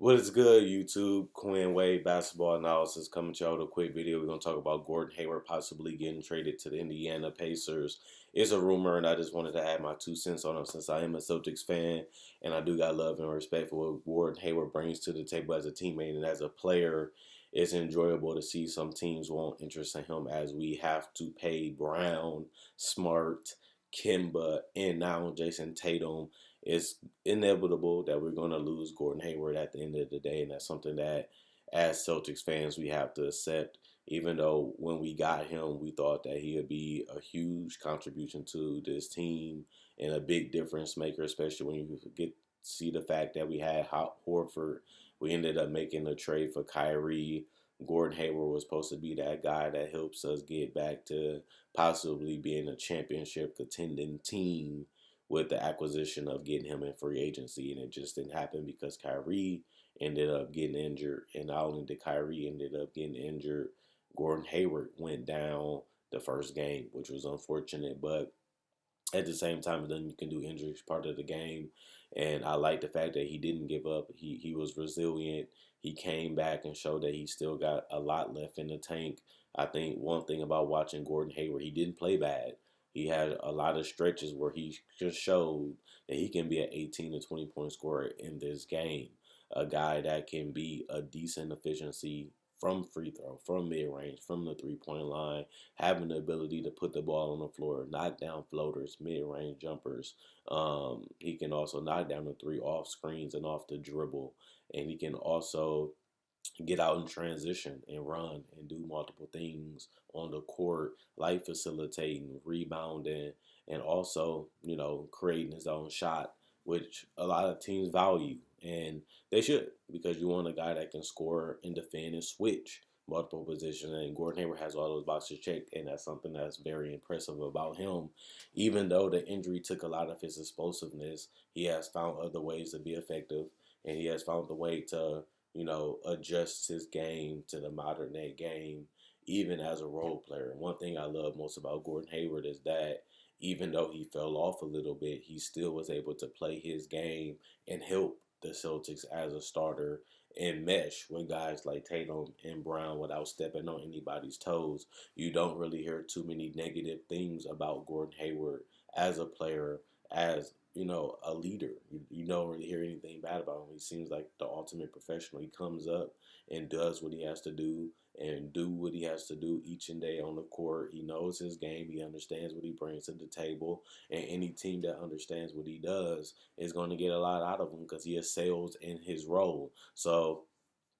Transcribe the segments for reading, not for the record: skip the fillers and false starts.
What is good, YouTube? Quinn Wade basketball analysis coming to you with a quick video. We're going to talk about Gordon Hayward possibly getting traded to the Indiana Pacers. It's a rumor, and I just wanted to add my 2 cents on it since I am a Celtics fan, and I do got love and respect for what Gordon Hayward brings to the table as a teammate and as a player. It's enjoyable to see some teams won't interest in him as we have to pay Brown, Smart, Kimba, and now Jason Tatum. It's inevitable that we're going to lose Gordon Hayward at the end of the day, and that's something that, as Celtics fans, we have to accept. Even though when we got him, we thought that he would be a huge contribution to this team and a big difference maker, especially when you get see the fact that we had Horford. We ended up making a trade for Kyrie. Gordon Hayward was supposed to be that guy that helps us get back to possibly being a championship contending team with the acquisition of getting him in free agency, and it just didn't happen because Kyrie ended up getting injured, and not only did Kyrie ended up getting injured, Gordon Hayward went down the first game, which was unfortunate, but at the same time, then you can do injuries part of the game. And I like the fact that he didn't give up. He was resilient. He came back and showed that he still got a lot left in the tank. I think one thing about watching Gordon Hayward, he didn't play bad. He had a lot of stretches where he just showed that he can be an 18 to 20 point scorer in this game. A guy that can be a decent efficiency from free throw, from mid range, from the 3 point line, having the ability to put the ball on the floor, knock down floaters, mid-range jumpers. He can also knock down the three off screens and off the dribble. And he can also get out in transition and run and do multiple things on the court, like facilitating, rebounding, and also, creating his own shot, which a lot of teams value. And they should, because you want a guy that can score and defend and switch multiple positions. And Gordon Hayward has all those boxes checked, and that's something that's very impressive about him. Even though the injury took a lot of his explosiveness, he has found other ways to be effective, and he has found the way to adjust his game to the modern day game, even as a role player. One thing I love most about Gordon Hayward is that even though he fell off a little bit, he still was able to play his game and help the Celtics as a starter and mesh with guys like Tatum and Brown without stepping on anybody's toes. You don't really hear too many negative things about Gordon Hayward as a player, as a leader. You don't really hear anything bad about him. He seems like the ultimate professional. He comes up and does what he has to do and do what he has to do each and day on the court. He knows his game. He understands what he brings to the table. And any team that understands what he does is going to get a lot out of him because he excels in his role. So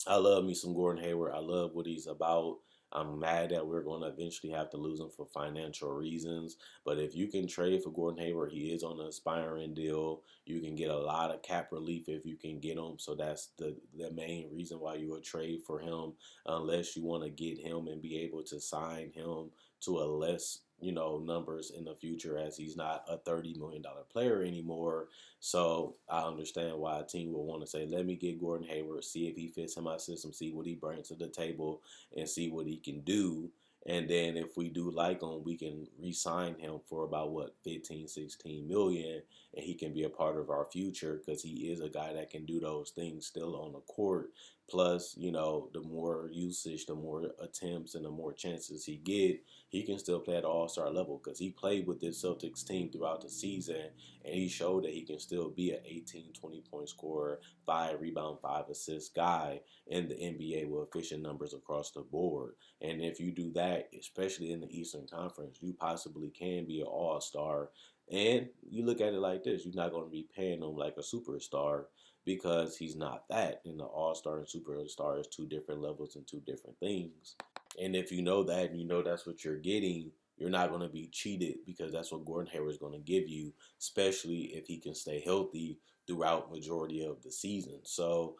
I love me some Gordon Hayward. I love what he's about. I'm mad that we're going to eventually have to lose him for financial reasons. But if you can trade for Gordon Hayward, he is on an aspiring deal. You can get a lot of cap relief if you can get him. So that's the main reason why you would trade for him, unless you want to get him and be able to sign him to a less numbers in the future, as he's not a $30 million player anymore. So I understand why a team will want to say, let me get Gordon Hayward, see if he fits in my system, see what he brings to the table, and see what he can do. And then if we do like him, we can re-sign him for about 15, 16 million, and he can be a part of our future because he is a guy that can do those things still on the court. Plus, the more usage, the more attempts, and the more chances he get, he can still play at the all-star level because he played with this Celtics team throughout the season, and he showed that he can still be an 18, 20-point scorer, 5 rebound, 5 assist guy in the NBA with efficient numbers across the board. And if you do that, especially in the Eastern Conference, you possibly can be an all-star. And you look at it like this, you're not going to be paying him like a superstar because he's not that. And the all-star and superstar is two different levels and two different things. And if you know that and you know that's what you're getting, you're not going to be cheated because that's what Gordon Hayward is going to give you, especially if he can stay healthy throughout majority of the season. So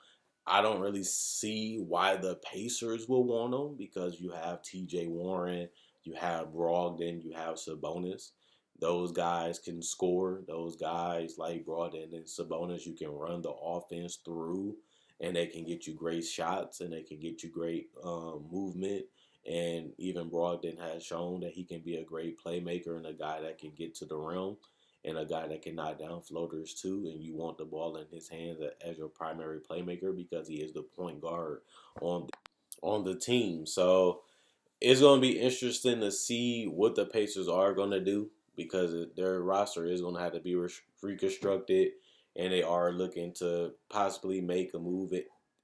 I don't really see why the Pacers will want him because you have T.J. Warren, you have Brogdon, you have Sabonis. Those guys can score. Those guys like Brogdon and Sabonis, you can run the offense through, and they can get you great shots and they can get you great movement. And even Brogdon has shown that he can be a great playmaker and a guy that can get to the rim. and a guy that can knock down floaters too, and you want the ball in his hands as your primary playmaker because he is the point guard on the team. So it's going to be interesting to see what the Pacers are going to do because their roster is going to have to be reconstructed, and they are looking to possibly make a move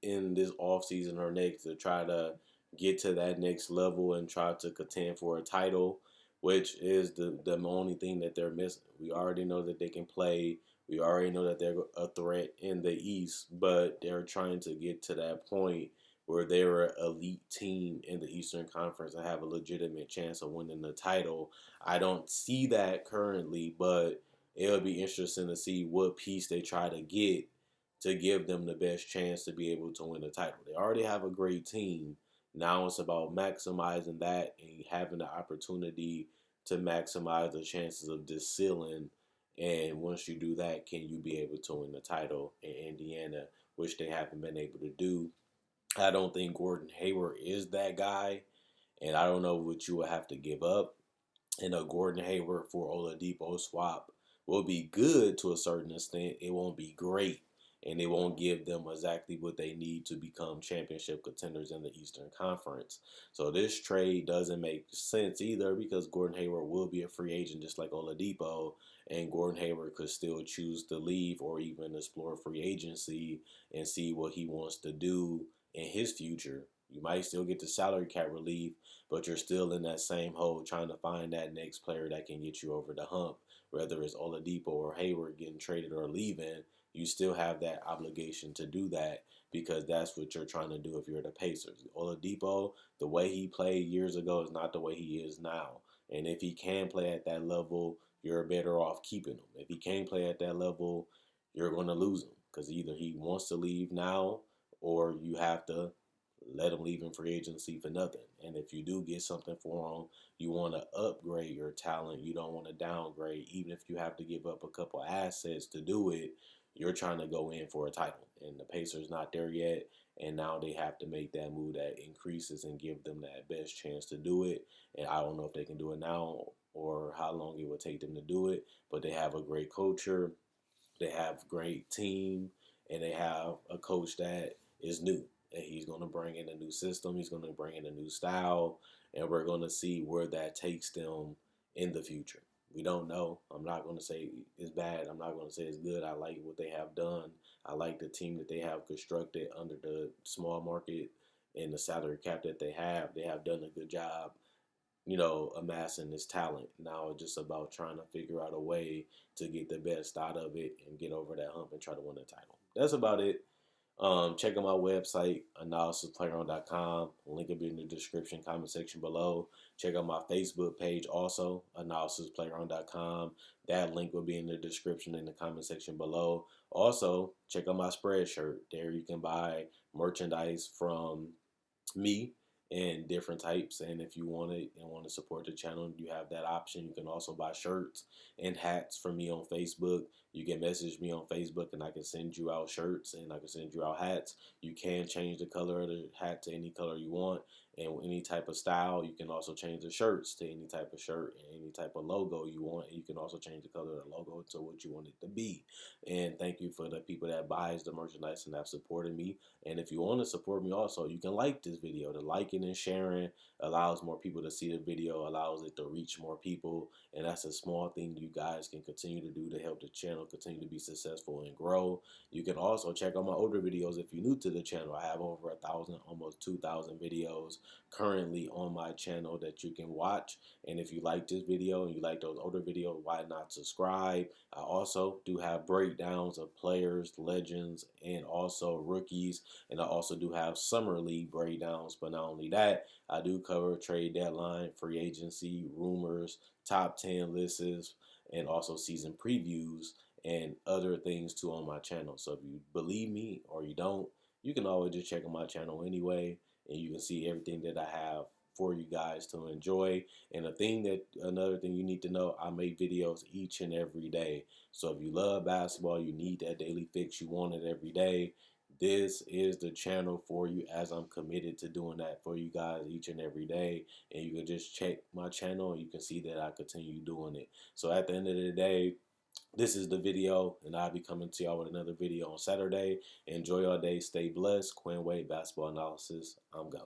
in this offseason or next to try to get to that next level and try to contend for a title, which is the only thing that they're missing. We already know that they can play. We already know that they're a threat in the East, but they're trying to get to that point where they're an elite team in the Eastern Conference and have a legitimate chance of winning the title. I don't see that currently, but it'll be interesting to see what piece they try to get to give them the best chance to be able to win the title. They already have a great team. Now it's about maximizing that and having the opportunity to maximize the chances of this ceiling. And once you do that, can you be able to win the title in Indiana, which they haven't been able to do? I don't think Gordon Hayward is that guy, and I don't know what you would have to give up. And a Gordon Hayward for Oladipo swap will be good to a certain extent. It won't be great, and it won't give them exactly what they need to become championship contenders in the Eastern Conference. So this trade doesn't make sense either because Gordon Hayward will be a free agent just like Oladipo, and Gordon Hayward could still choose to leave or even explore free agency and see what he wants to do in his future. You might still get the salary cap relief, but you're still in that same hole trying to find that next player that can get you over the hump. Whether it's Oladipo or Hayward getting traded or leaving, you still have that obligation to do that because that's what you're trying to do if you're the Pacers. Oladipo, the way he played years ago is not the way he is now. And if he can play at that level, you're better off keeping him. If he can't play at that level, you're going to lose him because either he wants to leave now or you have to let him leave in free agency for nothing. And if you do get something for him, you want to upgrade your talent. You don't want to downgrade. Even if you have to give up a couple assets to do it, you're trying to go in for a title. And the Pacers not there yet. And now they have to make that move that increases and give them that best chance to do it. And I don't know if they can do it now or how long it would take them to do it. But they have a great culture. They have great team. And they have a coach that is new. And he's going to bring in a new system. He's going to bring in a new style. And we're going to see where that takes them in the future. We don't know. I'm not going to say it's bad. I'm not going to say it's good. I like what they have done. I like the team that they have constructed under the small market and the salary cap that they have. They have done a good job, amassing this talent. Now it's just about trying to figure out a way to get the best out of it and get over that hump and try to win the title. That's about it. Check out my website, analysisplayground.com. Link will be in the description, comment section below. Check out my Facebook page also, analysisplayground.com. That link will be in the description in the comment section below. Also, check out my spread shirt. There you can buy merchandise from me and different types. And if you want it and want to support the channel, you have that option. You can also buy shirts and hats from me on Facebook. You can message me on Facebook and I can send you out shirts and I can send you out hats. You can change the color of the hat to any color you want and any type of style. You can also change the shirts to any type of shirt and any type of logo you want. And you can also change the color of the logo to what you want it to be. And thank you for the people that buys the merchandise and have supported me. And if you want to support me also, you can like this video. The liking and sharing allows more people to see the video, allows it to reach more people. And that's a small thing you guys can continue to do to help the channel continue to be successful and grow. You can also check out my older videos if you're new to the channel. I have over 1,000, almost 2,000 videos currently on my channel that you can watch. And if you like this video and you like those older videos, why not subscribe? I also do have breakdowns of players, legends, and also rookies. And I also do have summer league breakdowns. But not only that, I do cover trade deadline, free agency, rumors, top 10 lists, and also season previews and other things too on my channel. So if you believe me or you don't, you can always just check out my channel anyway, and you can see everything that I have for you guys to enjoy. And another thing you need to know, I make videos each and every day. So if you love basketball, you need that daily fix, you want it every day, this is the channel for you, as I'm committed to doing that for you guys each and every day. And you can just check my channel and you can see that I continue doing it. So at the end of the day, This is the video, and I'll be coming to y'all with another video on Saturday. Enjoy your day. Stay blessed. Quinn Wade Basketball Analysis. I'm gone.